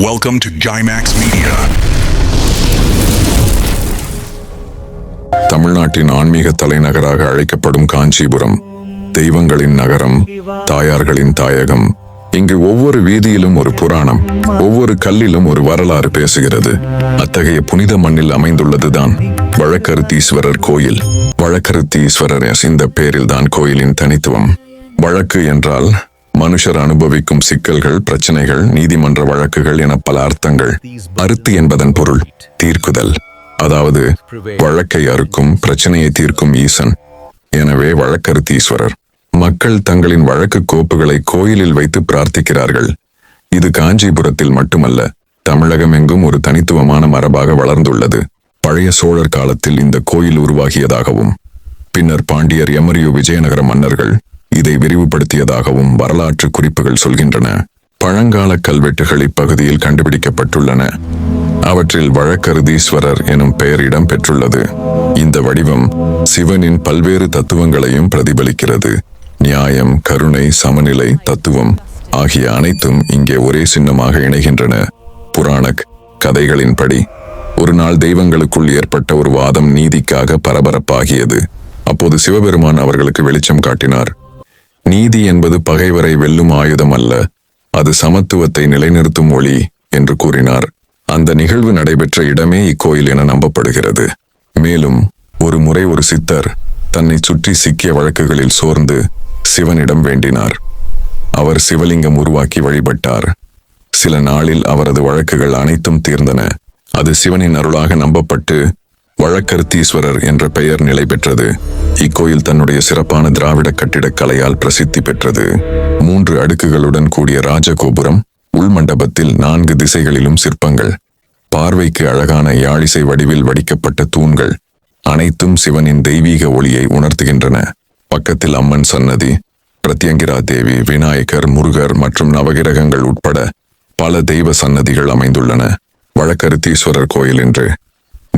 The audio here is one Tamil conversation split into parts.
Welcome to Gimax Media. தமிழ்நாட்டின் ஆன்மீக தலைநகராக அழைக்கப்படும் காஞ்சிபுரம் தெய்வங்களின் நகரம், தாயார்களின் தாயகம். இங்கு ஒவ்வொரு வீதியிலும் ஒரு புராணம், ஒவ்வொரு கல்லிலும் ஒரு வரலாறு பேசுகிறது. அத்தகைய புனித மண்ணில் அமைந்துள்ளதுதான் வழக்கருத்தீஸ்வரர் கோயில். வழக்கருத்தீஸ்வரர் இந்த பேரில்தான் கோயிலின் தனித்துவம். வழக்கு என்றால் மனுஷர் அனுபவிக்கும் சிக்கல்கள், பிரச்சனைகள், நீதிமன்ற வழக்குகள் என பல அர்த்தங்கள். அறுத்து என்பதன் பொருள் தீர்க்குதல், அதாவது வழக்கை அறுக்கும், பிரச்சனையை தீர்க்கும் ஈசன். எனவே வழக்கருத்தீஸ்வரர். மக்கள் தங்களின் வழக்கு கோப்புகளை கோயிலில் வைத்து பிரார்த்திக்கிறார்கள். இது காஞ்சிபுரத்தில் மட்டுமல்ல, தமிழகம் எங்கும் ஒரு தனித்துவமான மரபாக வளர்ந்துள்ளது. பழைய சோழர் காலத்தில் இந்த கோயில் உருவாகியதாகவும் பின்னர் பாண்டியர், எமரியு, விஜயநகர மன்னர்கள் இதை விரிவுபடுத்தியதாகவும் வரலாற்று குறிப்புகள் சொல்கின்றன. பழங்கால கல்வெட்டுகள் இப்பகுதியில் கண்டுபிடிக்கப்பட்டுள்ளன. அவற்றில் வழக்கருத்தீஸ்வரர் எனும் பெயர் இடம் பெற்றுள்ளது. இந்த வடிவம் சிவனின் பல்வேறு தத்துவங்களையும் பிரதிபலிக்கிறது. நியாயம், கருணை, சமநிலை, தத்துவம் ஆகிய அனைத்தும் இங்கே ஒரே சின்னமாக இணைகின்றன. புராண கதைகளின்படி ஒரு நாள் தெய்வங்களுக்குள் ஏற்பட்ட ஒரு வாதம் நீதிக்காக பரபரப்பாகியது. அப்போது சிவபெருமான் அவர்களுக்கு வெளிச்சம் காட்டினார். நீதி என்பது பகைவரை வெல்லும் ஆயுதம் அல்ல, அது சமத்துவத்தை நிலைநிறுத்தும் ஒளி என்று கூறினார். அந்த நிகழ்வு நடைபெற்ற இடமே இக்கோயில் என நம்பப்படுகிறது. மேலும் ஒரு முறை ஒரு சித்தர் தன்னை சுற்றி சிக்கிய வழக்குகளில் சோர்ந்து சிவனிடம் வேண்டினார். அவர் சிவலிங்கம் உருவாக்கி வழிபட்டார். சில நாளில் அவரது வழக்குகள் அனைத்தும் தீர்ந்தன. அது சிவனின் அருளாக நம்பப்பட்டு வழக்கருத்தீஸ்வரர் என்ற பெயர் நிலை பெற்றது. இக்கோயில் தன்னுடைய சிறப்பான திராவிட கட்டிடக்கலையால் பிரசித்தி பெற்றது. 3 அடுக்குகளுடன் கூடிய ராஜகோபுரம், உள்மண்டபத்தில் 4 திசைகளிலும் சிற்பங்கள், பார்வைக்கு அழகான யாழிசை வடிவில் வடிக்கப்பட்ட தூண்கள் அனைத்தும் சிவனின் தெய்வீக ஒளியை உணர்த்துகின்றன. பக்கத்தில் அம்மன் சன்னதி, பிரத்யங்கிரா தேவி, விநாயகர், முருகர் மற்றும் நவகிரகங்கள் உட்பட பல தெய்வ சன்னதிகள் அமைந்துள்ளன. வழக்கருத்தீஸ்வரர் கோயில் என்று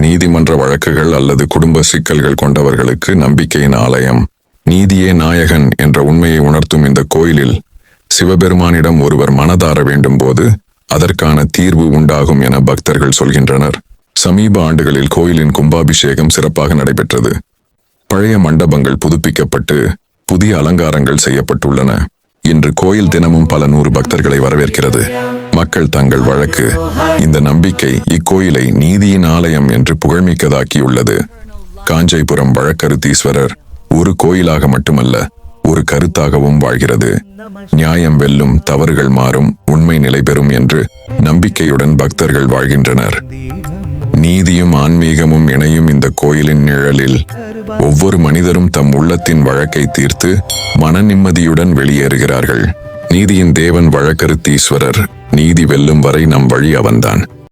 நீதிமன்ற வழக்குகள் அல்லது குடும்ப சிக்கல்கள் கொண்டவர்களுக்கு நம்பிக்கையின் ஆலயம். நீதியே நாயகன் என்ற உண்மையை உணர்த்தும் இந்த கோயிலில் சிவபெருமானிடம் ஒருவர் மனதார வேண்டும் போது அதற்கான தீர்வு உண்டாகும் என பக்தர்கள் சொல்கின்றனர். சமீப ஆண்டுகளில் கோயிலின் கும்பாபிஷேகம் சிறப்பாக நடைபெற்றது. பழைய மண்டபங்கள் புதுப்பிக்கப்பட்டு புதிய அலங்காரங்கள் செய்யப்பட்டுள்ளன. இன்று கோயில் தினமும் பல 100 பக்தர்களை வரவேற்கிறது. மக்கள் தங்கள் வழக்கு, இந்த நம்பிக்கை இக்கோயிலை நீதியின் ஆலயம் என்று புகழ்மிக்கதாக்கியுள்ளது. காஞ்சிபுரம் வழக்கருத்தீஸ்வரர் ஒரு கோயிலாக மட்டுமல்ல, ஒரு கருத்தாகவும் வாழ்கிறது. நியாயம் வெல்லும், தவறுகள் மாறும், உண்மை நிலை பெறும் என்று நம்பிக்கையுடன் பக்தர்கள் வாழ்கின்றனர். நீதியும் ஆன்மீகமும் இணையும் இந்த கோயிலின் நிழலில் ஒவ்வொரு மனிதரும் தம் உள்ளத்தின் வழக்கை தீர்த்து மன நிம்மதியுடன் வெளியேறுகிறார்கள். நீதியின் தேவன் வழக்கருத்தீஸ்வரர். நீதி வெல்லும் வரை நம் வழி அவன்தான்.